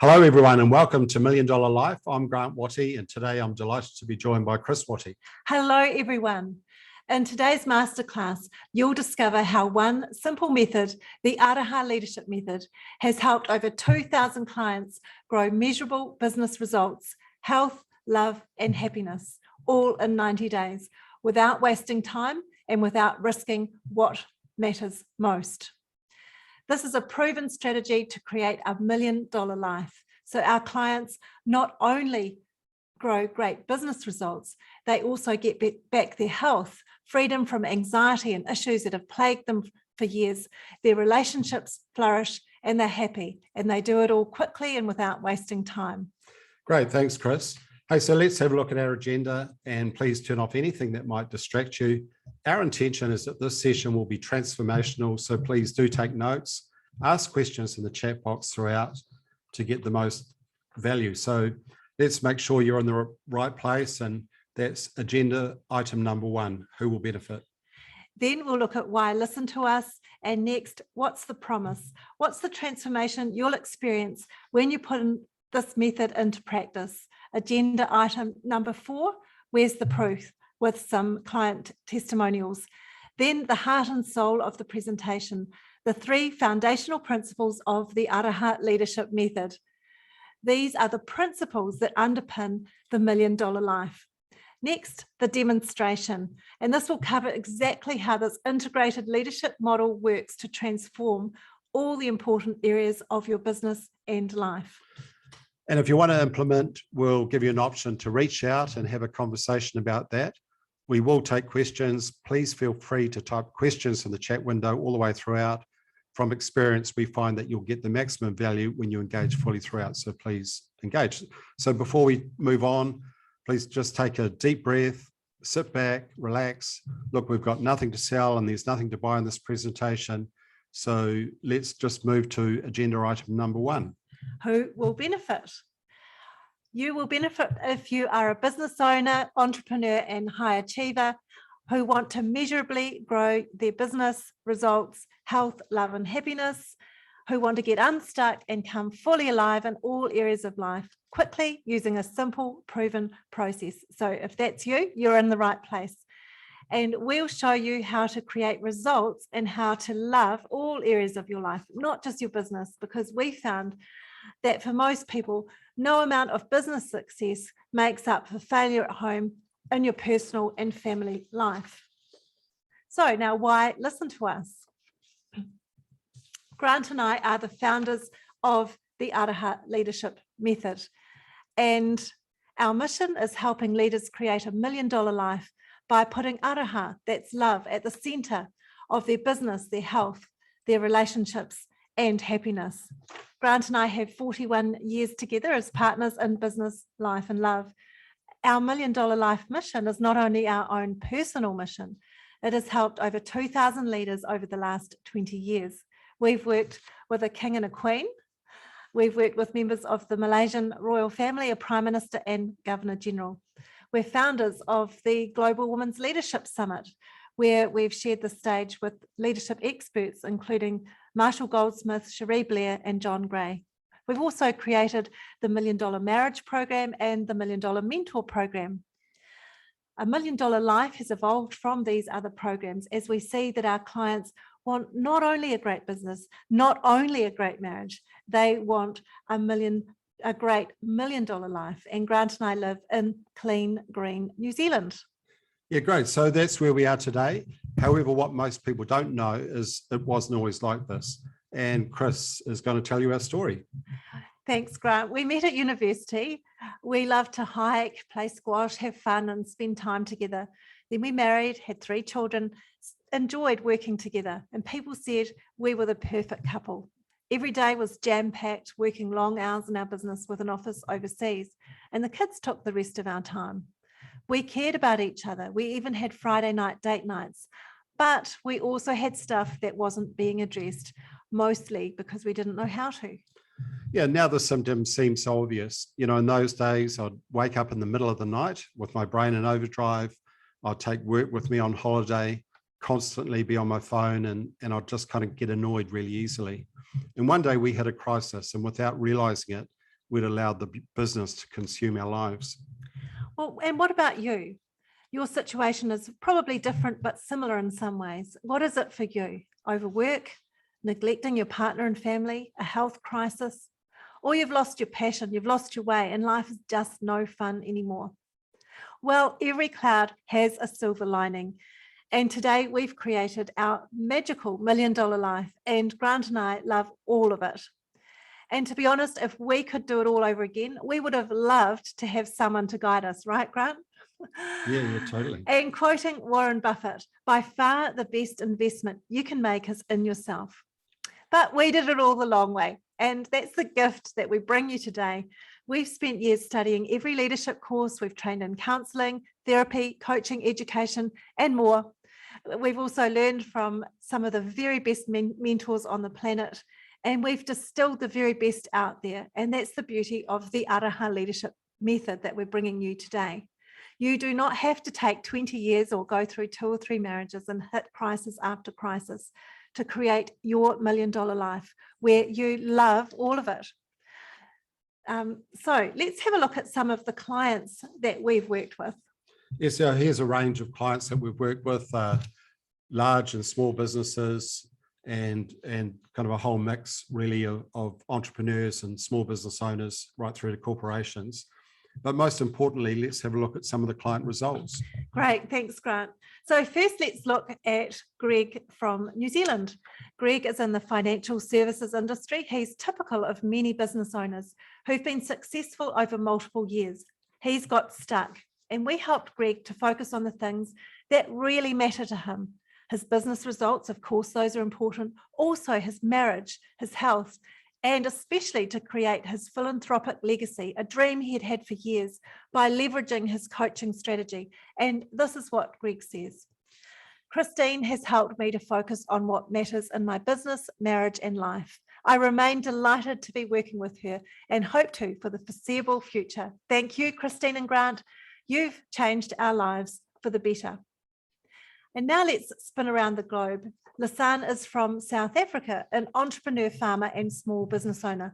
Hello, everyone, and welcome to Million Dollar Life. I'm Grant Watty, and today I'm delighted to be joined by Chris Watty. Hello, everyone. In today's masterclass, you'll discover how one simple method, the Araha Leadership Method, has helped over 2,000 clients grow measurable business results, health, love, and happiness, all in 90 days, without wasting time and without risking what matters most. This is a proven strategy to create a $1 million life. So our clients not only grow great business results, they also get back their health, freedom from anxiety and issues that have plagued them for years. Their relationships flourish and they're happy, and they do it all quickly and without wasting time. Great, thanks, Chris. Hey, so let's have a look at our agenda, and please turn off anything that might distract you. Our intention is that this session will be transformational, so please do take notes, ask questions in the chat box throughout to get the most value. So let's make sure you're in the right place, and that's agenda item number 1, who will benefit? Then we'll look at why listen to us, and next, what's the promise? What's the transformation you'll experience when you put in this method into practice? Agenda item number 4, where's the proof, with some client testimonials. Then the heart and soul of the presentation, the 3 foundational principles of the Araha Leadership Method. These are the principles that underpin the $1 million life. Next, the demonstration, and this will cover exactly how this integrated leadership model works to transform all the important areas of your business and life. And if you want to implement, we'll give you an option to reach out and have a conversation about that. We will take questions. Please feel free to type questions in the chat window all the way throughout. From experience, we find that you'll get the maximum value when you engage fully throughout, so please engage. So before we move on, please just take a deep breath, sit back, relax. Look, we've got nothing to sell and there's nothing to buy in this presentation. So let's just move to agenda item number 1. Who will benefit? You will benefit if you are a business owner, entrepreneur, and high achiever who want to measurably grow their business results, health, love, and happiness, who want to get unstuck and come fully alive in all areas of life quickly using a simple, proven process. So if that's you, you're in the right place. And we'll show you how to create results and how to love all areas of your life, not just your business, because we found that for most people, no amount of business success makes up for failure at home in your personal and family life. So now, why listen to us? Grant and I are the founders of the Araha Leadership Method, and our mission is helping leaders create a $1 million life by putting Araha, that's love, at the center of their business, their health, their relationships, and happiness. Grant and I have 41 years together as partners in business, life, and love. Our $1 million life mission is not only our own personal mission, it has helped over 2,000 leaders over the last 20 years. We've worked with a king and a queen. We've worked with members of the Malaysian royal family, a prime minister and governor general. We're founders of the Global Women's Leadership Summit, where we've shared the stage with leadership experts, including Marshall Goldsmith, Cherie Blair, and John Gray. We've also created the $1 Million Marriage Program and the $1 Million Mentor Program. A $1 Million Life has evolved from these other programs as we see that our clients want not only a great business, not only a great marriage, they want a great $1 million life. And Grant and I live in clean, green New Zealand. Yeah, great. So that's where we are today. However, what most people don't know is it wasn't always like this. And Chris is going to tell you our story. Thanks, Grant. We met at university. We loved to hike, play squash, have fun, and spend time together. Then we married, had 3 children, enjoyed working together, and people said we were the perfect couple. Every day was jam-packed, working long hours in our business with an office overseas, and the kids took the rest of our time. We cared about each other. We even had Friday night date nights, but we also had stuff that wasn't being addressed, mostly because we didn't know how to. Yeah, now the symptoms seem so obvious. You know, in those days, I'd wake up in the middle of the night with my brain in overdrive. I'd take work with me on holiday, constantly be on my phone, and I'd just kind of get annoyed really easily. And one day we had a crisis, and without realizing it, we'd allowed the business to consume our lives. Well, and what about you? Your situation is probably different, but similar in some ways. What is it for you? Overwork, neglecting your partner and family, a health crisis, or you've lost your passion, you've lost your way, and life is just no fun anymore. Well, every cloud has a silver lining. And today we've created our magical $1 million life, and Grant and I love all of it. And to be honest, if we could do it all over again, we would have loved to have someone to guide us, right, Grant? Yeah, totally. And quoting Warren Buffett, by far the best investment you can make is in yourself. But we did it all the long way. And that's the gift that we bring you today. We've spent years studying every leadership course. We've trained in counselling, therapy, coaching, education, and more. We've also learned from some of the very best mentors on the planet. And we've distilled the very best out there. And that's the beauty of the Araha leadership method that we're bringing you today. You do not have to take 20 years or go through 2 or 3 marriages and hit crisis after crisis to create your $1 million life where you love all of it. So let's have a look at some of the clients that we've worked with. Yes, so here's a range of clients that we've worked with, large and small businesses, and kind of a whole mix really of entrepreneurs and small business owners right through to corporations. But most importantly, let's have a look at some of the client results. Great, thanks, Grant. So first, let's look at Greg from New Zealand. Greg is in the financial services industry. He's typical of many business owners who've been successful over multiple years. He's got stuck, and we helped Greg to focus on the things that really matter to him. His business results, of course, those are important. Also his marriage, his health, and especially to create his philanthropic legacy, a dream he had had for years, by leveraging his coaching strategy. And this is what Greg says. Christine has helped me to focus on what matters in my business, marriage, and life. I remain delighted to be working with her and hope to for the foreseeable future. Thank you, Christine and Grant. You've changed our lives for the better. And now let's spin around the globe. Lisanne is from South Africa, an entrepreneur, farmer, and small business owner.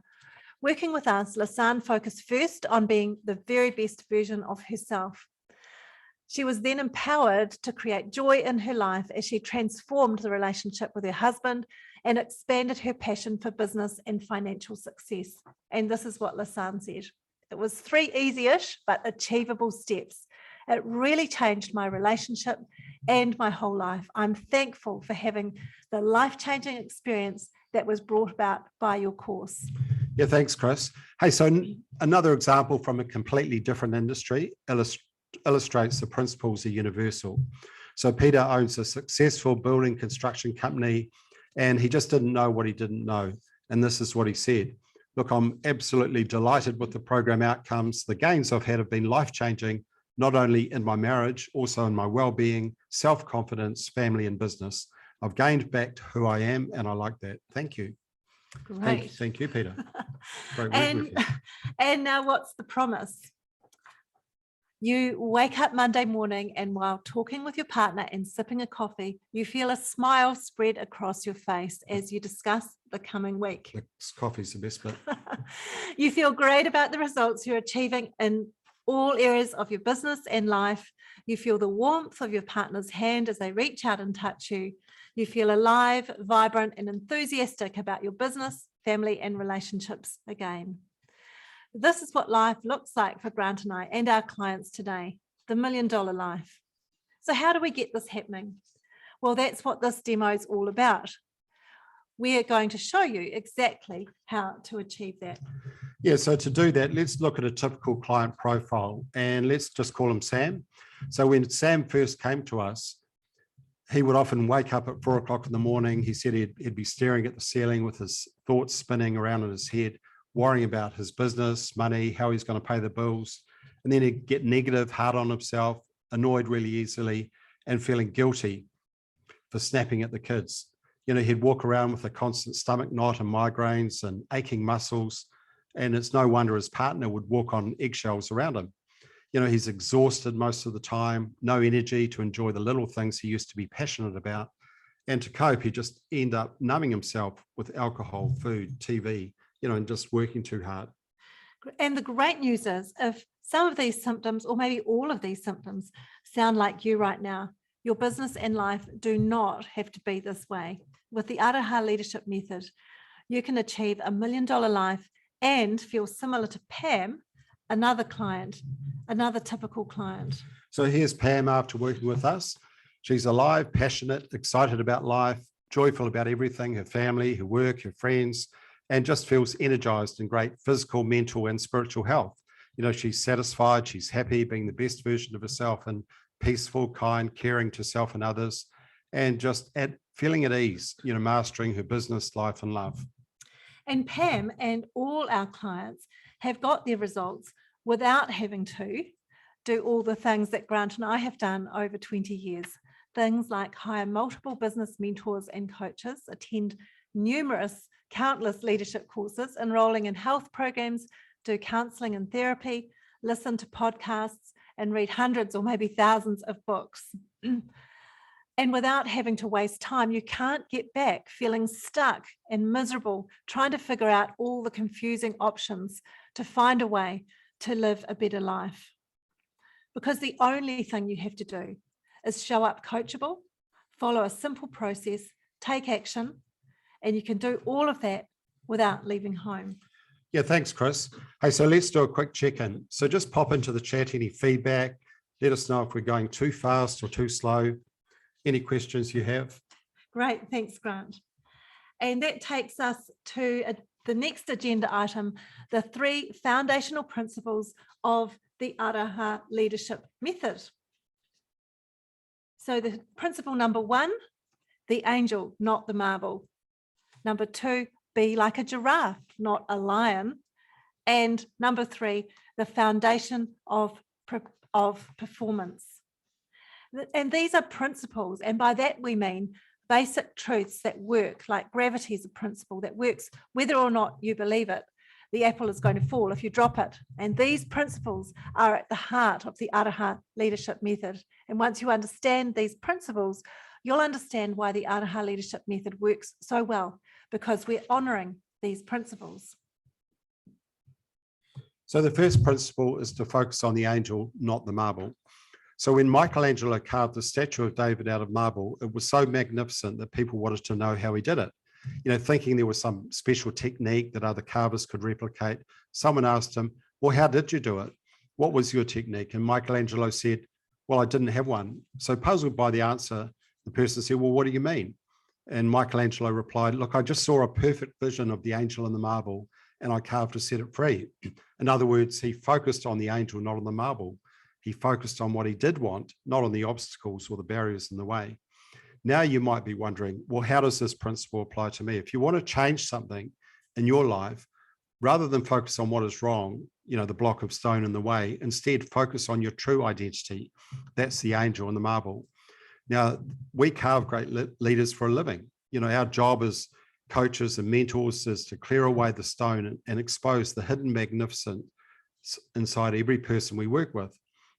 Working with us, Lisanne focused first on being the very best version of herself. She was then empowered to create joy in her life as she transformed the relationship with her husband and expanded her passion for business and financial success. And this is what Lisanne said. It was 3 easy-ish but achievable steps. It really changed my relationship and my whole life. I'm thankful for having the life-changing experience that was brought about by your course. Yeah, thanks, Chris. Hey, so another example from a completely different industry illustrates the principles are universal. So Peter owns a successful building construction company, and he just didn't know what he didn't know. And this is what he said. Look, I'm absolutely delighted with the program outcomes. The gains I've had have been life-changing, not only in my marriage, also in my well-being, self-confidence, family, and business. I've gained back to who I am, and I like that. Thank you. Great. Thank you, Peter. Great working with you. And now what's the promise? You wake up Monday morning, and while talking with your partner and sipping a coffee, you feel a smile spread across your face as you discuss the coming week. The coffee's the best bit. You feel great about the results you're achieving in all areas of your business and life. You feel the warmth of your partner's hand as they reach out and touch you. You feel alive, vibrant, and enthusiastic about your business, family, and relationships again. This is what life looks like for Grant and I and our clients today, the $1 million life. So how do we get this happening? Well, that's what this demo is all about. We're going to show you exactly how to achieve that. Yeah, so to do that, let's look at a typical client profile, and let's just call him Sam. So when Sam first came to us, he would often wake up at 4 o'clock in the morning. He said he'd be staring at the ceiling with his thoughts spinning around in his head, worrying about his business, money, how he's going to pay the bills. And then he'd get negative, hard on himself, annoyed really easily, and feeling guilty for snapping at the kids. You know, he'd walk around with a constant stomach knot and migraines and aching muscles. And it's no wonder his partner would walk on eggshells around him. You know, he's exhausted most of the time, no energy to enjoy the little things he used to be passionate about. And to cope, he'd just end up numbing himself with alcohol, food, TV, you know, and just working too hard. And the great news is, if some of these symptoms, or maybe all of these symptoms, sound like you right now, your business and life do not have to be this way. With the Araha Leadership Method, you can achieve $1 million life and feel similar to Pam, another client, another typical client. So here's Pam after working with us. She's alive, passionate, excited about life, joyful about everything, her family, her work, her friends, and just feels energized and great physical, mental, and spiritual health. You know, she's satisfied, she's happy, being the best version of herself, and peaceful, kind, caring to self and others, and just feeling at ease, you know, mastering her business, life, and love. And Pam and all our clients have got their results without having to do all the things that Grant and I have done over 20 years. Things like hire multiple business mentors and coaches, attend countless leadership courses, enrolling in health programs, do counseling and therapy, listen to podcasts, and read hundreds or maybe thousands of books. And without having to waste time, you can't get back feeling stuck and miserable, trying to figure out all the confusing options to find a way to live a better life. Because the only thing you have to do is show up coachable, follow a simple process, take action, and you can do all of that without leaving home. Yeah, thanks, Chris. Hey, so let's do a quick check-in. So just pop into the chat any feedback. Let us know if we're going too fast or too slow. Any questions you have? Great, thanks, Grant. And that takes us to the next agenda item, the 3 foundational principles of the Araha Leadership Method. So the principle number 1, the angel, not the marble. Number 2, be like a giraffe, not a lion. And number 3, the foundation of performance. And these are principles, and by that we mean basic truths that work, like gravity is a principle that works whether or not you believe it. The apple is going to fall if you drop it. And these principles are at the heart of the Araha Leadership Method. And once you understand these principles, you'll understand why the Araha Leadership Method works so well, because we're honouring these principles. So the first principle is to focus on the angel, not the marble. So when Michelangelo carved the statue of David out of marble, it was so magnificent that people wanted to know how he did it. You know, thinking there was some special technique that other carvers could replicate. Someone asked him, well, how did you do it? What was your technique? And Michelangelo said, well, I didn't have one. So puzzled by the answer, the person said, well, what do you mean? And Michelangelo replied, look, I just saw a perfect vision of the angel in the marble and I carved to set it free. In other words, he focused on the angel, not on the marble. He focused on what he did want, not on the obstacles or the barriers in the way. Now you might be wondering, well, how does this principle apply to me? If you want to change something in your life, rather than focus on what is wrong, you know, the block of stone in the way, instead focus on your true identity. That's the angel and the marble. Now, we carve great leaders for a living. You know, our job as coaches and mentors is to clear away the stone and expose the hidden magnificence inside every person we work with.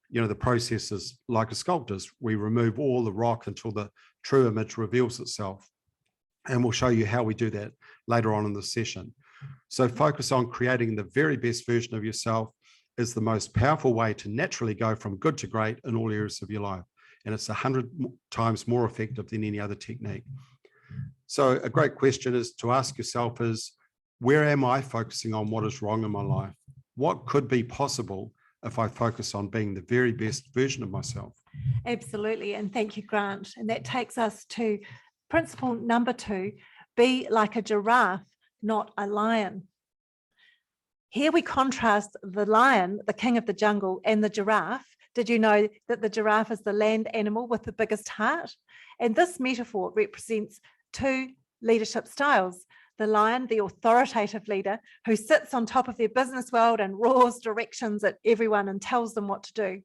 You know, the process is like a sculptor's. We remove all the rock until the true image reveals itself. And we'll show you how we do that later on in the session. So focus on creating the very best version of yourself is the most powerful way to naturally go from good to great in all areas of your life. And it's 100 times more effective than any other technique. So a great question is to ask yourself is, where am I focusing on what is wrong in my life? What could be possible if I focus on being the very best version of myself? Absolutely. And thank you, Grant. And that takes us to principle number 2, be like a giraffe, not a lion. Here we contrast the lion, the king of the jungle, and the giraffe. Did you know that the giraffe is the land animal with the biggest heart? And this metaphor represents 2 leadership styles. The lion, the authoritative leader who sits on top of their business world and roars directions at everyone and tells them what to do.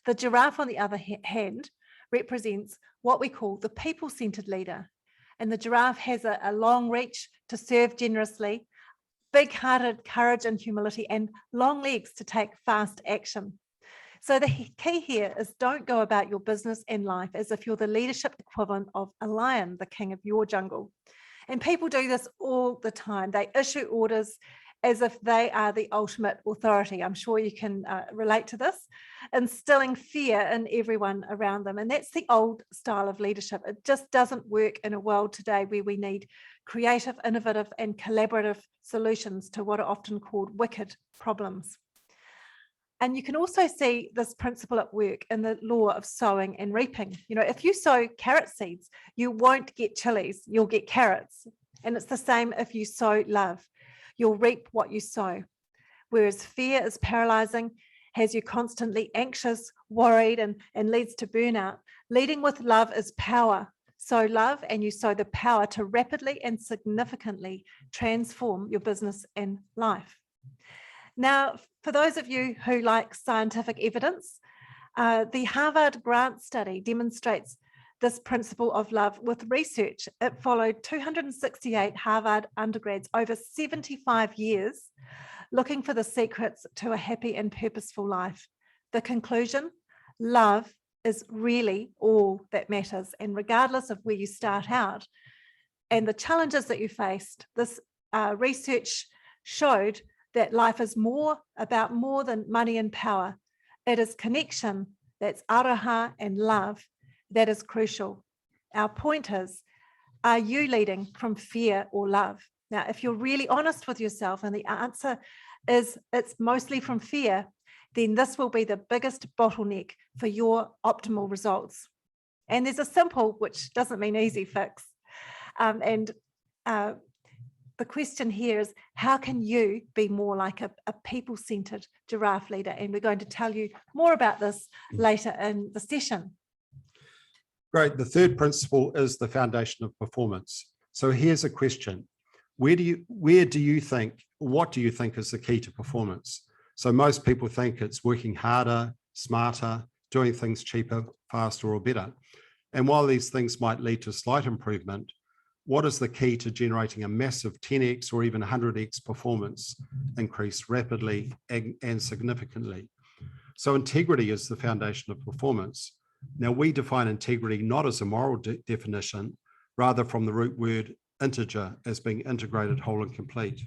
The giraffe, on the other hand, represents what we call the people-centered leader. And the giraffe has a long reach to serve generously, big-hearted courage and humility, and long legs to take fast action. So the key here is don't go about your business and life as if you're the leadership equivalent of a lion, the king of your jungle. And people do this all the time. They issue orders as if they are the ultimate authority. I'm sure you can relate to this, instilling fear in everyone around them. And that's the old style of leadership. It just doesn't work in a world today where we need creative, innovative, and collaborative solutions to what are often called wicked problems. And you can also see this principle at work in the law of sowing and reaping. You know, if you sow carrot seeds, you won't get chilies, you'll get carrots. And it's the same if you sow love. You'll reap what you sow. Whereas fear is paralyzing, has you constantly anxious, worried, and leads to burnout. Leading with love is power. Sow love and you sow the power to rapidly and significantly transform your business and life. Now, for those of you who like scientific evidence, the Harvard grant study demonstrates this principle of love with research. It followed 268 Harvard undergrads over 75 years, looking for the secrets to a happy and purposeful life. The conclusion, love is really all that matters. And regardless of where you start out and the challenges that you faced, this research showed that life is about more than money and power. It is connection, that's aroha and love, that is crucial. Our point is, are you leading from fear or love? Now, if you're really honest with yourself and the answer is it's mostly from fear, then this will be the biggest bottleneck for your optimal results. And there's a simple, which doesn't mean easy, fix. The question here is, how can you be more like a people-centered giraffe leader? And we're going to tell you more about this later in the session. Great. The third principle is the foundation of performance. So here's a question. What do you think is the key to performance? So most people think it's working harder, smarter, doing things cheaper, faster, or better. And while these things might lead to slight improvement, what is the key to generating a massive 10x or even 100x performance increase rapidly and significantly? So integrity is the foundation of performance. Now, we define integrity not as a moral definition, rather from the root word integer as being integrated, whole, and complete.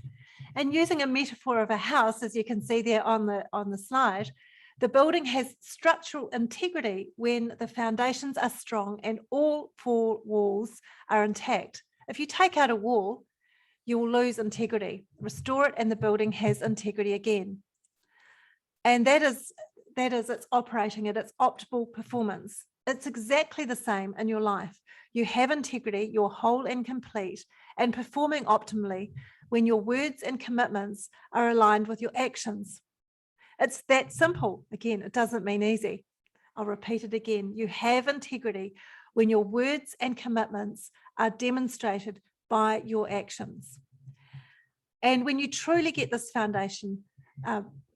And using a metaphor of a house, as you can see there on the slide, the building has structural integrity when the foundations are strong and all four walls are intact. If you take out a wall, you will lose integrity. Restore it and the building has integrity again. And that is it's operating at its optimal performance. It's exactly the same in your life. You have integrity, you're whole and complete and performing optimally when your words and commitments are aligned with your actions. It's that simple. Again, it doesn't mean easy. I'll repeat it again. You have integrity when your words and commitments are demonstrated by your actions. And when you truly get this foundation,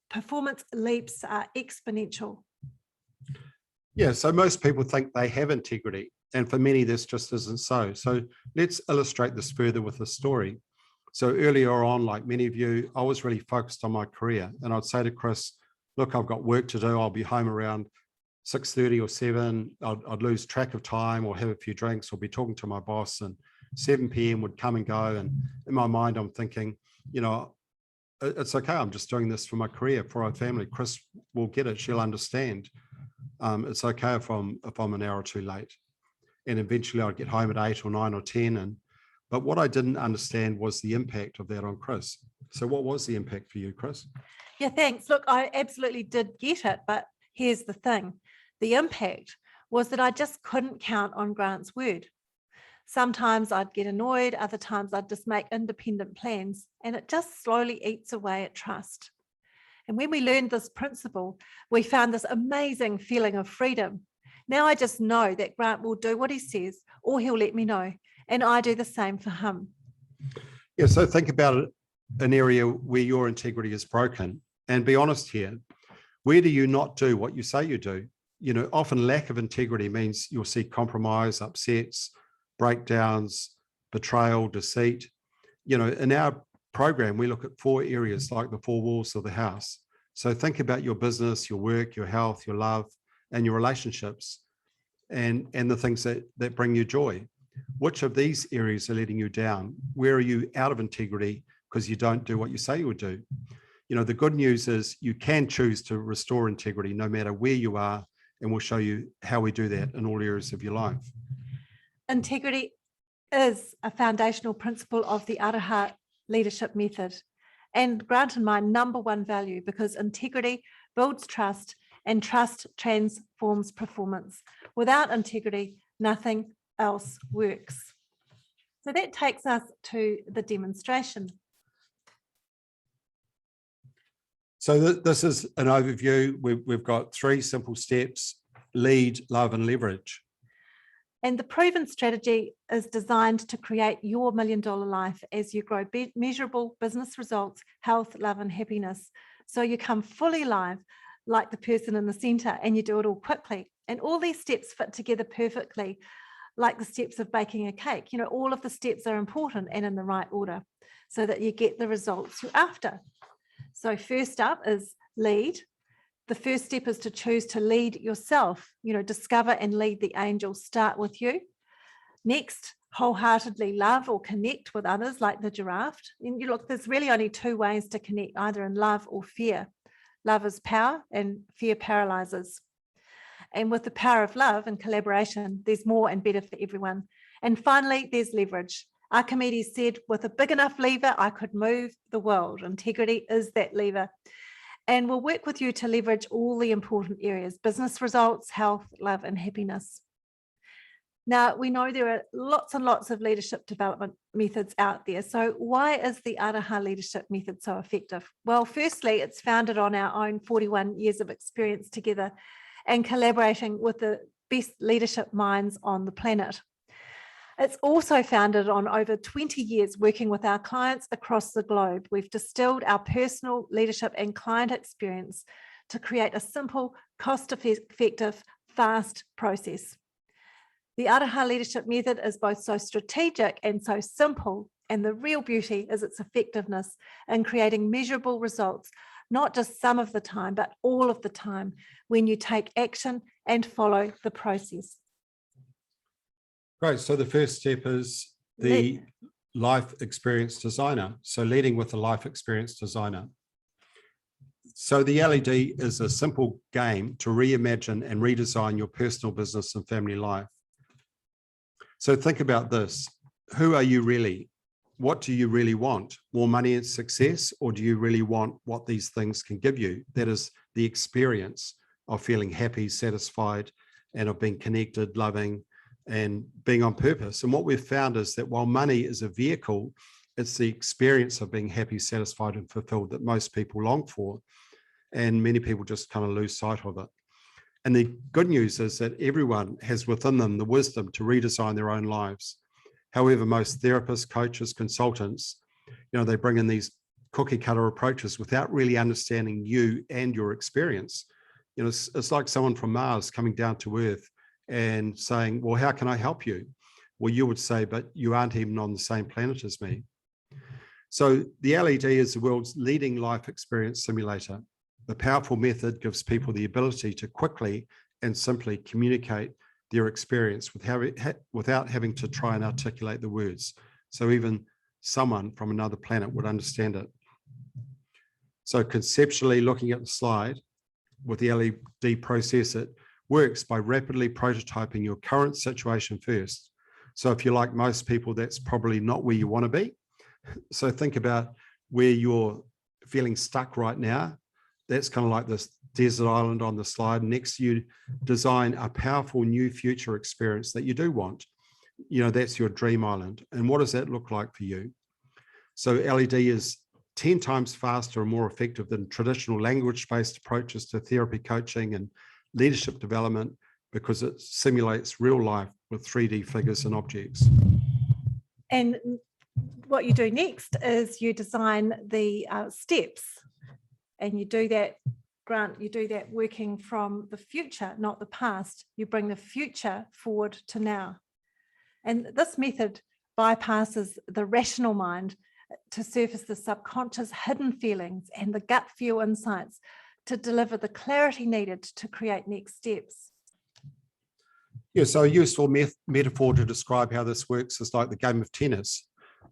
performance leaps are exponential. Yeah, so most people think they have integrity, and for many this just isn't so. So let's illustrate this further with a story. So earlier on, like many of you, I was really focused on my career, and I'd say to Chris, look, I've got work to do. I'll be home around 6:30 or 7. I'd lose track of time or have a few drinks or be talking to my boss, and 7 p.m. would come and go. And in my mind, I'm thinking, you know, it's okay. I'm just doing this for my career, for our family. Chris will get it. She'll understand. It's okay if I'm an hour or two late. And eventually I'd get home at 8 or 9 or 10. But what I didn't understand was the impact of that on Chris. So what was the impact for you, Chris? Yeah, thanks. Look, I absolutely did get it, but here's the thing. The impact was that I just couldn't count on Grant's word. Sometimes I'd get annoyed, other times I'd just make independent plans, and it just slowly eats away at trust. And when we learned this principle, we found this amazing feeling of freedom. Now I just know that Grant will do what he says, or he'll let me know, and I do the same for him. Yeah, so think about it, an area where your integrity is broken, and be honest here. Where do you not do what you say you do? You know, often lack of integrity means you'll see compromise, upsets, breakdowns, betrayal, deceit. You know, in our program, we look at 4 areas like the 4 walls of the house. So think about your business, your work, your health, your love, and your relationships, and the things that bring you joy. Which of these areas are letting you down? Where are you out of integrity? because you don't do what you say you would do. You know, the good news is you can choose to restore integrity no matter where you are, and we'll show you how we do that in all areas of your life. Integrity is a foundational principle of the Araha leadership method, and Grant and my number one value, because integrity builds trust and trust transforms performance. Without integrity, nothing else works. So that takes us to the demonstration. So this is an overview. We've got 3 simple steps: lead, love, and leverage. And the proven strategy is designed to create your $1 million life as you grow measurable business results, health, love, and happiness. So you come fully live like the person in the center, and you do it all quickly. And all these steps fit together perfectly, like the steps of baking a cake. You know, all of the steps are important and in the right order so that you get the results you're after. So first up is lead. The first step is to choose to lead yourself. You know, discover and lead the angels start with you. Next, wholeheartedly love or connect with others like the giraffe. And you look, there's really only 2 ways to connect, either in love or fear. Love is power and fear paralyzes. And with the power of love and collaboration, there's more and better for everyone. And finally, there's leverage. Archimedes said, with a big enough lever, I could move the world. Integrity is that lever. And we'll work with you to leverage all the important areas: business results, health, love, and happiness. Now, we know there are lots and lots of leadership development methods out there. So why is the Araha leadership method so effective? Well, firstly, it's founded on our own 41 years of experience together and collaborating with the best leadership minds on the planet. It's also founded on over 20 years working with our clients across the globe. We've distilled our personal leadership and client experience to create a simple, cost-effective, fast process. The Araha leadership method is both so strategic and so simple, and the real beauty is its effectiveness in creating measurable results, not just some of the time, but all of the time, when you take action and follow the process. Great. So the first step is the life experience designer. So leading with a life experience designer. So the LED is a simple game to reimagine and redesign your personal, business, and family life. So think about this. Who are you really? What do you really want? More money and success? Or do you really want what these things can give you? That is the experience of feeling happy, satisfied, and of being connected, loving, and being on purpose. And what we've found is that while money is a vehicle, it's the experience of being happy, satisfied, and fulfilled that most people long for. And many people just kind of lose sight of it. And the good news is that everyone has within them the wisdom to redesign their own lives. However, most therapists, coaches, consultants, they bring in these cookie cutter approaches without really understanding you and your experience. It's like someone from Mars coming down to Earth and saying, well, how can I help you? Well, you would say, but you aren't even on the same planet as me. So the LED is the world's leading life experience simulator. The powerful method gives people the ability to quickly and simply communicate their experience without having to try and articulate the words. So even someone from another planet would understand it. So conceptually, looking at the slide with the LED process, it works by rapidly prototyping your current situation first. So if you're like most people, that's probably not where you want to be. So think about where you're feeling stuck right now. That's kind of like this desert island on the slide. Next, you design a powerful new future experience that you do want. That's your dream island. And what does that look like for you? So LED is 10 times faster and more effective than traditional language-based approaches to therapy, coaching, and leadership development, because it simulates real life with 3D figures and objects. And what you do next is you design the steps, and you do that, Grant, you do that working from the future, not the past. You bring the future forward to now. And this method bypasses the rational mind to surface the subconscious hidden feelings and the gut feel insights to deliver the clarity needed to create next steps. Yeah, so a useful metaphor to describe how this works is like the game of tennis.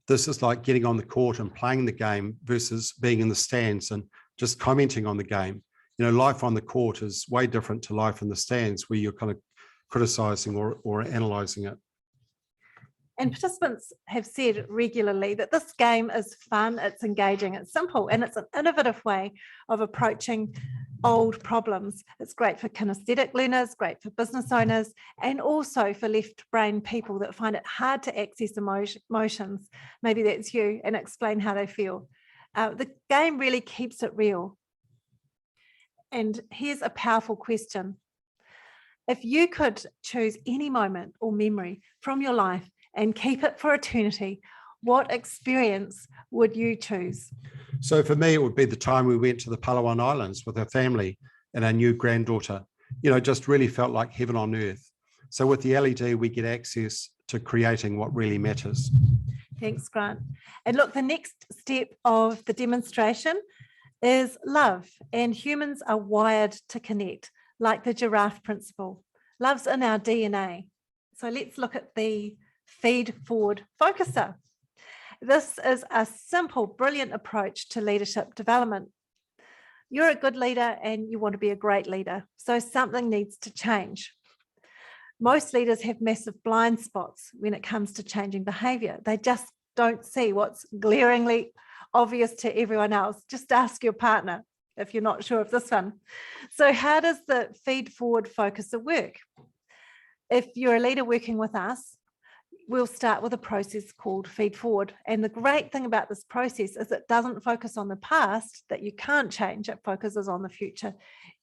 This is like getting on the court and playing the game versus being in the stands and just commenting on the game. Life on the court is way different to life in the stands where you're kind of criticizing or analyzing it. And participants have said regularly that this game is fun, it's engaging, it's simple, and it's an innovative way of approaching old problems. It's great for kinesthetic learners, great for business owners, and also for left brain people that find it hard to access emotions. Maybe that's you, and explain how they feel. The game really keeps it real. And here's a powerful question. If you could choose any moment or memory from your life and keep it for eternity, what experience would you choose? So for me, it would be the time we went to the Palawan Islands with our family and our new granddaughter. Just really felt like heaven on earth. So with the LED, we get access to creating what really matters. Thanks, Grant. And look, the next step of the demonstration is love. And humans are wired to connect, like the giraffe principle. Love's in our DNA. So let's look at the feed forward focuser. This is a simple, brilliant approach to leadership development. You're a good leader and you want to be a great leader. So something needs to change. Most leaders have massive blind spots when it comes to changing behavior. They just don't see what's glaringly obvious to everyone else. Just ask your partner if you're not sure of this one. So how does the feed forward focuser work? If you're a leader working with us, we'll start with a process called feed forward. And the great thing about this process is it doesn't focus on the past that you can't change. It focuses on the future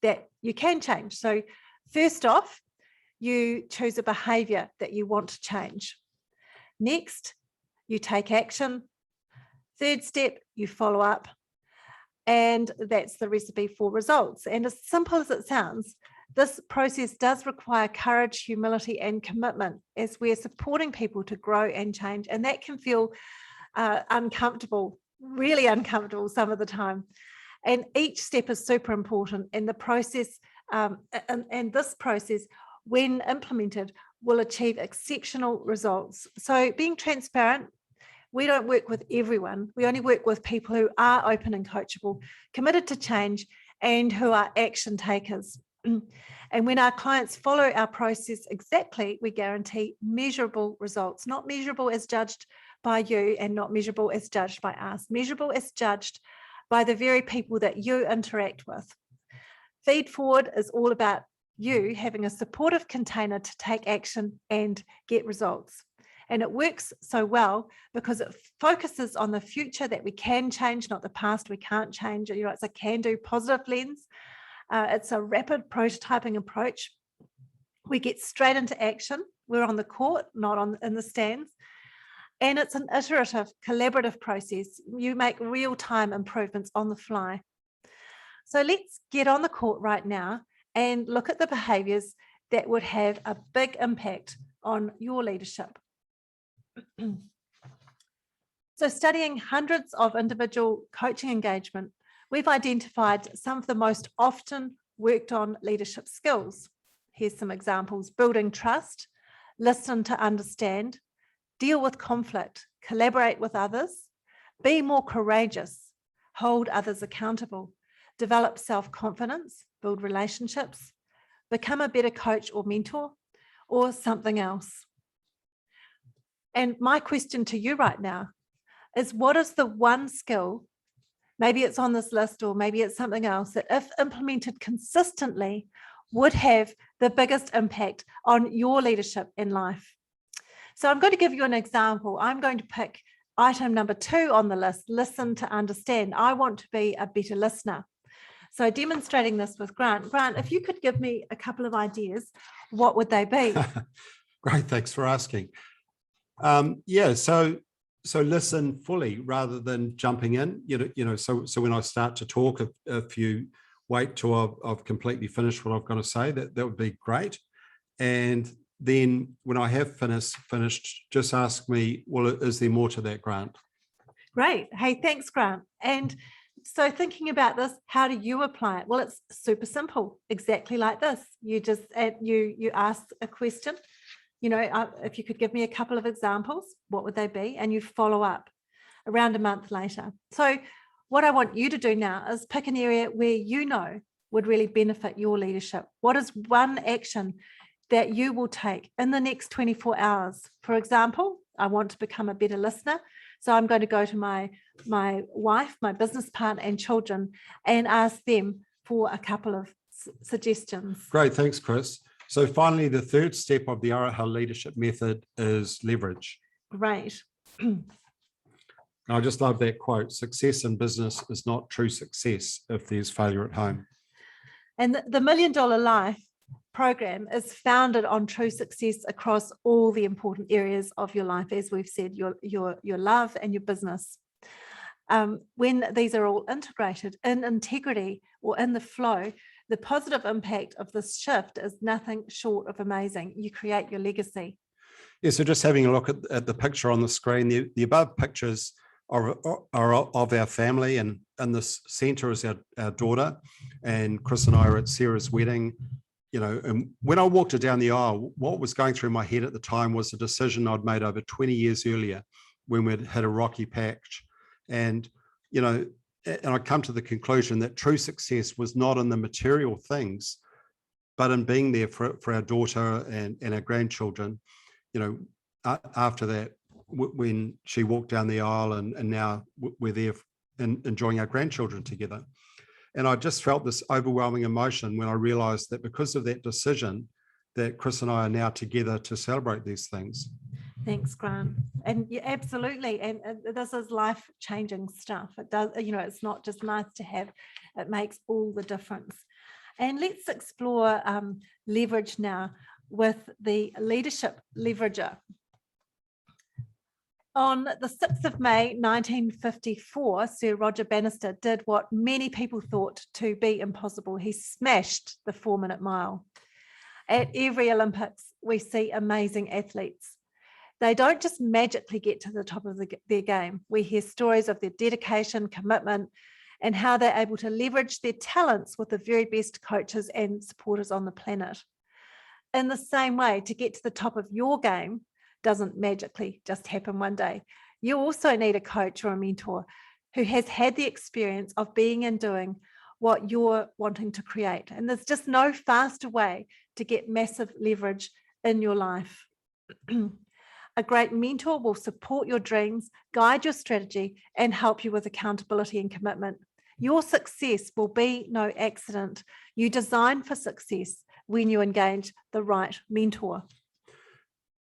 that you can change. So first off, you choose a behavior that you want to change. Next, you take action. Third step, you follow up. And that's the recipe for results. And as simple as it sounds, this process does require courage, humility, and commitment as we're supporting people to grow and change. And that can feel uncomfortable, really uncomfortable some of the time. And each step is super important. And the process, and this process, when implemented, will achieve exceptional results. So being transparent, we don't work with everyone. We only work with people who are open and coachable, committed to change, and who are action takers. And when our clients follow our process exactly, we guarantee measurable results, not measurable as judged by you and not measurable as judged by us, measurable as judged by the very people that you interact with. Feed forward is all about you having a supportive container to take action and get results. And it works so well because it focuses on the future that we can change, not the past we can't change. It's a can-do positive lens. It's a rapid prototyping approach. We get straight into action. We're on the court, not in the stands. And it's an iterative, collaborative process. You make real-time improvements on the fly. So let's get on the court right now and look at the behaviors that would have a big impact on your leadership. So studying hundreds of individual coaching engagement, we've identified some of the most often worked on leadership skills. Here's some examples: building trust, listen to understand, deal with conflict, collaborate with others, be more courageous, hold others accountable, develop self-confidence, build relationships, become a better coach or mentor, or something else. And my question to you right now is, what is the one skill, maybe it's on this list or maybe it's something else, that if implemented consistently would have the biggest impact on your leadership in life? So I'm going to give you an example. I'm going to pick item number 2 on the list, listen to understand. I want to be a better listener. So demonstrating this with Grant. Grant, if you could give me a couple of ideas, what would they be? Great, thanks for asking. So listen fully rather than jumping in. So when I start to talk, if you wait till I've completely finished what I've got to say, that would be great. And then when I have finished, just ask me, well, is there more to that, Grant? Great. Hey, thanks, Grant. And so thinking about this, how do you apply it? Well, it's super simple, exactly like this. You just you ask a question. If you could give me a couple of examples, what would they be? And you follow up. around a month later. So what I want you to do now is pick an area where you know would really benefit your leadership. What is one action that you will take in the next 24 hours? For example, I want to become a better listener. So I'm going to go to my wife, my business partner and children and ask them for a couple of suggestions. Great, thanks, Chris. So finally, the third step of the Araha leadership method is leverage. Great. I just love that quote: success in business is not true success if there's failure at home. And the $1 Million Life program is founded on true success across all the important areas of your life, as we've said, your love and your business. When these are all integrated in integrity or in the flow, the positive impact of this shift is nothing short of amazing. You create your legacy. Yeah, so just having a look at the picture on the screen, the above pictures are of our family, and in the center is our daughter, and Chris and I are at Sarah's wedding. You know, and when I walked her down the aisle, what was going through my head at the time was a decision I'd made over 20 years earlier when we'd hit a rocky patch. And, you know, and I come to the conclusion that true success was not in the material things, but in being there for our daughter and our grandchildren. You know, after that, when she walked down the aisle, and now we're there enjoying our grandchildren together. And I just felt this overwhelming emotion when I realized that because of that decision, that Chris and I are now together to celebrate these things. Thanks, Grant. And yeah, absolutely. And this is life-changing stuff. It does, you know, it's not just nice to have, it makes all the difference. And let's explore leverage now with the leadership leverager. On the 6th of May, 1954, Sir Roger Bannister did what many people thought to be impossible. He smashed the 4-minute mile. At every Olympics, we see amazing athletes. They don't just magically get to the top of their game. We hear stories of their dedication, commitment, and how they're able to leverage their talents with the very best coaches and supporters on the planet. In the same way, to get to the top of your game doesn't magically just happen one day. You also need a coach or a mentor who has had the experience of being and doing what you're wanting to create. And there's just no faster way to get massive leverage in your life. A great mentor will support your dreams, guide your strategy, and help you with accountability and commitment. Your success will be no accident. You design for success when you engage the right mentor.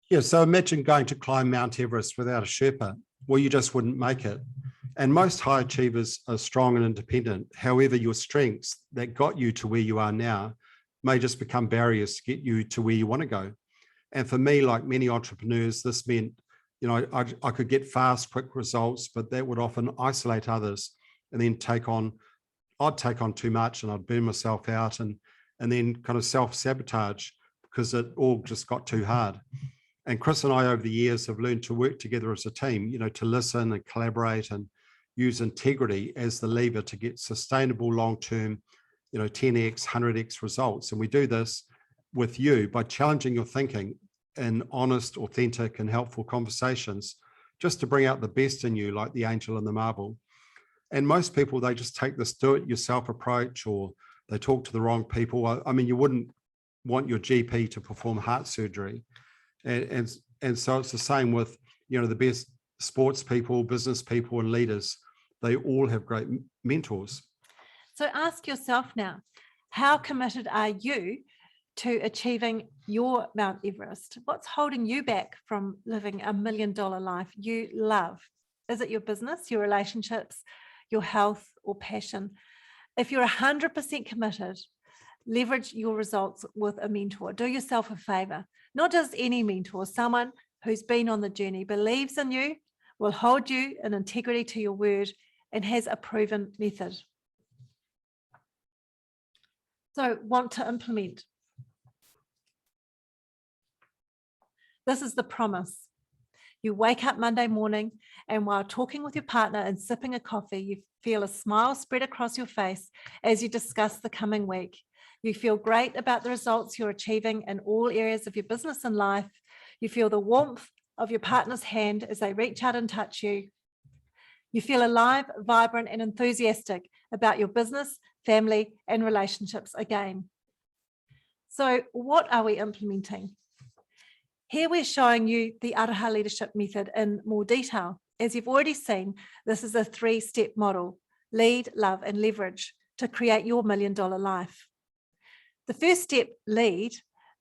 Yeah, so imagine going to climb Mount Everest without a Sherpa. Well, you just wouldn't make it. And most high achievers are strong and independent. However, your strengths that got you to where you are now may just become barriers to get you to where you want to go. And for me, like many entrepreneurs, this meant, you know, I could get fast, quick results, but that would often isolate others and then I'd take on too much and I'd burn myself out and then kind of self-sabotage because it all just got too hard. And Chris and I over the years have learned to work together as a team, you know, to listen and collaborate and use integrity as the lever to get sustainable long-term, you know, 10x, 100x results. And we do this with you by challenging your thinking in honest, authentic and helpful conversations, just to bring out the best in you, like the angel in the marble. And most people, they just take this do-it-yourself approach, or they talk to the wrong people. I mean, you wouldn't want your GP to perform heart surgery. And so it's the same with, you know, the best sports people, business people and leaders. They all have great mentors. So ask yourself now, how committed are you to achieving your Mount Everest? What's holding you back from living $1 million life you love? Is it your business, your relationships, your health or passion? If you're 100% committed, leverage your results with a mentor. Do yourself a favor. Not just any mentor, someone who's been on the journey, believes in you, will hold you in integrity to your word, and has a proven method. So, want to implement. This is the promise. You wake up Monday morning, and while talking with your partner and sipping a coffee, you feel a smile spread across your face as you discuss the coming week. You feel great about the results you're achieving in all areas of your business and life. You feel the warmth of your partner's hand as they reach out and touch you. You feel alive, vibrant, and enthusiastic about your business, family, and relationships again. So what are we implementing? Here we're showing you the Araha leadership method in more detail. As you've already seen, this is a 3-step model: lead, love, and leverage to create your $1 million life. The first step, lead,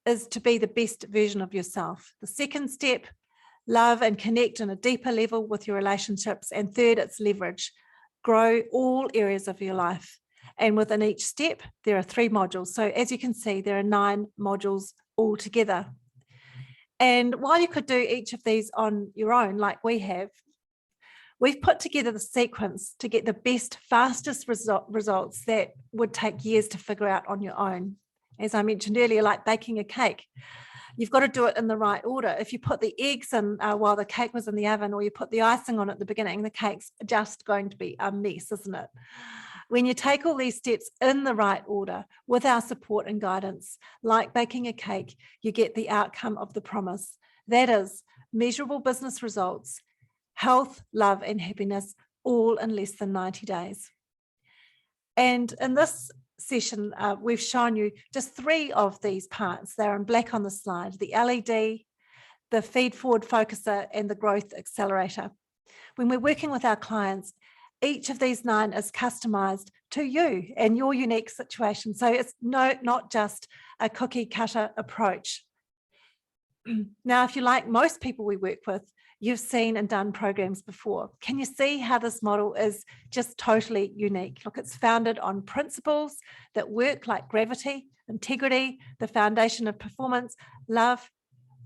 is to be the best version of yourself. The second step, love and connect on a deeper level with your relationships. And third, it's leverage. Grow all areas of your life. And within each step, there are 3 modules. So as you can see, there are 9 modules altogether. And while you could do each of these on your own, like we have, we've put together the sequence to get the best, fastest results that would take years to figure out on your own. As I mentioned earlier, like baking a cake, you've got to do it in the right order. If you put the eggs in while the cake was in the oven, or you put the icing on at the beginning, the cake's just going to be a mess, isn't it? When you take all these steps in the right order with our support and guidance, like baking a cake, you get the outcome of the promise. That is measurable business results, health, love, and happiness, all in less than 90 days. And in this session, we've shown you just 3 of these parts. They're in black on the slide: the LED, the feed forward focuser, and the growth accelerator. When we're working with our clients, each of these 9 is customized to you and your unique situation. So it's not just a cookie cutter approach. Now, if you like most people we work with, you've seen and done programs before. Can you see how this model is just totally unique? Look, it's founded on principles that work like gravity, integrity, the foundation of performance, love.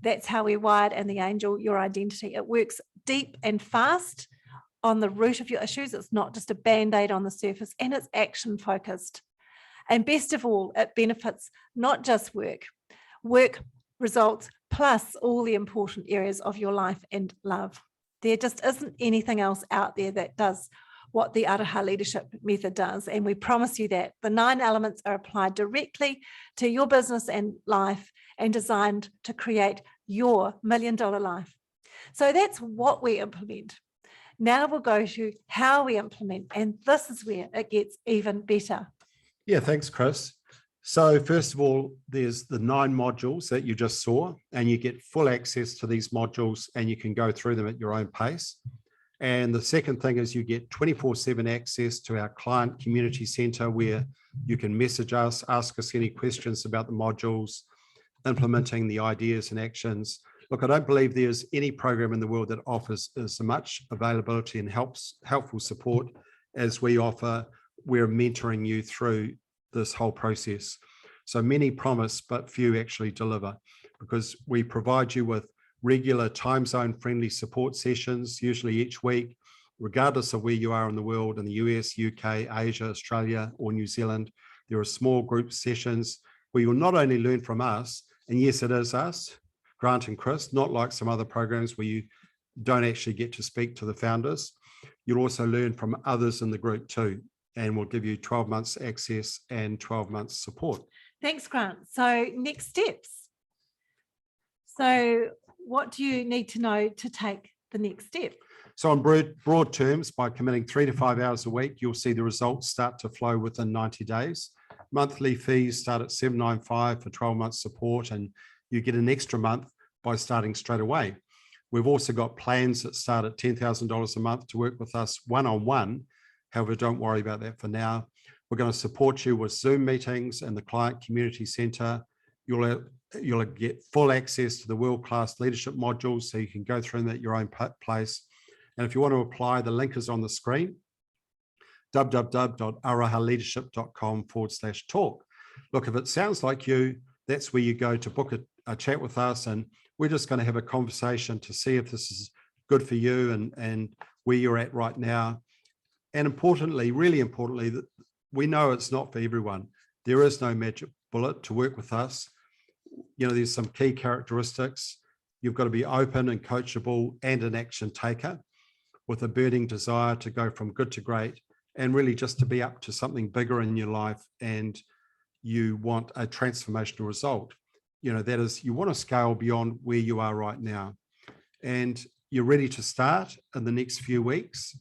That's how we're wired, and the angel, your identity. It works deep and fast on the root of your issues. It's not just a band-aid on the surface, and it's action focused. And best of all, it benefits not just work results, plus all the important areas of your life and love. There just isn't anything else out there that does what the Araha leadership method does. And we promise you that the 9 elements are applied directly to your business and life and designed to create your $1 million life. So that's what we implement. Now we'll go to how we implement, and this is where it gets even better. Yeah, thanks, Chris. So first of all, there's the 9 modules that you just saw, and you get full access to these modules and you can go through them at your own pace. And the second thing is you get 24/7 access to our client community center, where you can message us, ask us any questions about the modules, implementing the ideas and actions. Look, I don't believe there's any program in the world that offers as much availability and helpful support as we offer. We're mentoring you through this whole process. So many promise, but few actually deliver, because we provide you with regular time zone friendly support sessions, usually each week, regardless of where you are in the world, in the US, UK, Asia, Australia, or New Zealand. There are small group sessions where you'll not only learn from us, and yes, it is us, Grant and Chris, not like some other programs where you don't actually get to speak to the founders. You'll also learn from others in the group too, and we'll give you 12 months access and 12 months support. Thanks, Grant. So next steps. So what do you need to know to take the next step? So in broad terms, by committing 3 to 5 hours a week, you'll see the results start to flow within 90 days. Monthly fees start at $795 for 12 months support, and you get an extra month by starting straight away. We've also got plans that start at $10,000 a month to work with us one-on-one. However, don't worry about that for now. We're going to support you with Zoom meetings and the Client Community Center. You'll get full access to the world-class leadership modules, so you can go through them at your own pace. And if you want to apply, the link is on the screen, www.arahaleadership.com/talk. Look, if it sounds like you, that's where you go to book a chat with us, and we're just going to have a conversation to see if this is good for you and where you're at right now. And importantly, really importantly, that we know it's not for everyone. There is no magic bullet to work with us. You know, there's some key characteristics. You've got to be open and coachable and an action taker with a burning desire to go from good to great, and really just to be up to something bigger in your life, and you want a transformational result. You know, that is, you want to scale beyond where you are right now, and you're ready to start in the next few weeks.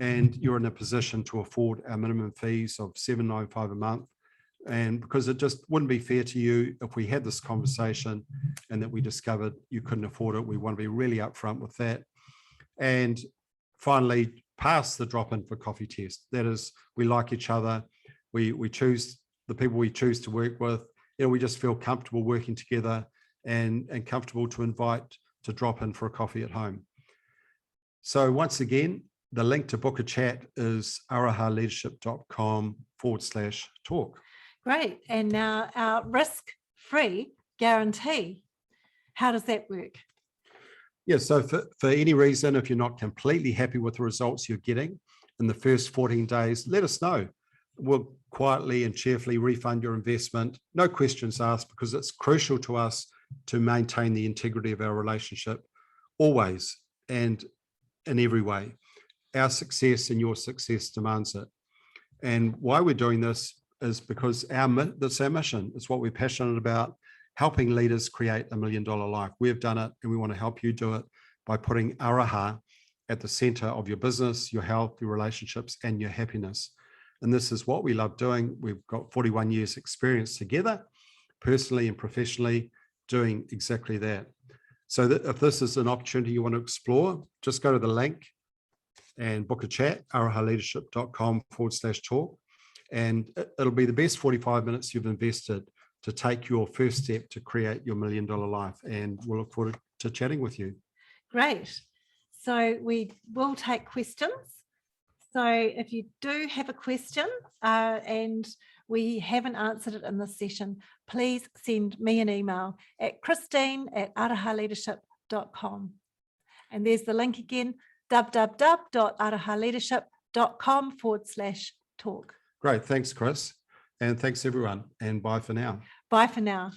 and you're in a position to afford our minimum fees of $7.95 a month. And because it just wouldn't be fair to you if we had this conversation and that we discovered you couldn't afford it. We want to be really upfront with that. And finally, pass the drop-in for coffee test. That is, we like each other. We choose the people we choose to work with. We just feel comfortable working together and comfortable to invite to drop in for a coffee at home. So once again, the link to book a chat is arahaleadership.com/talk. Great. And now our risk-free guarantee. How does that work? Yeah, so for any reason, if you're not completely happy with the results you're getting in the first 14 days, let us know. We'll quietly and cheerfully refund your investment. No questions asked, because it's crucial to us to maintain the integrity of our relationship always and in every way. Our success and your success demands it. And why we're doing this is because that's our mission. It's what we're passionate about, helping leaders create $1 million life. We've done it, and we want to help you do it by putting Araha at the center of your business, your health, your relationships, and your happiness. And this is what we love doing. We've got 41 years experience together, personally and professionally, doing exactly that. So that if this is an opportunity you want to explore, just go to the link and book a chat, arahaleadership.com/talk. And it'll be the best 45 minutes you've invested to take your first step to create your $1 million life. And we'll look forward to chatting with you. Great. So we will take questions. So if you do have a question and we haven't answered it in this session, please send me an email at christine@arahaleadership.com. And there's the link again, www.arahaleadership.com/talk. Great. Thanks, Chris. And thanks, everyone. And bye for now. Bye for now.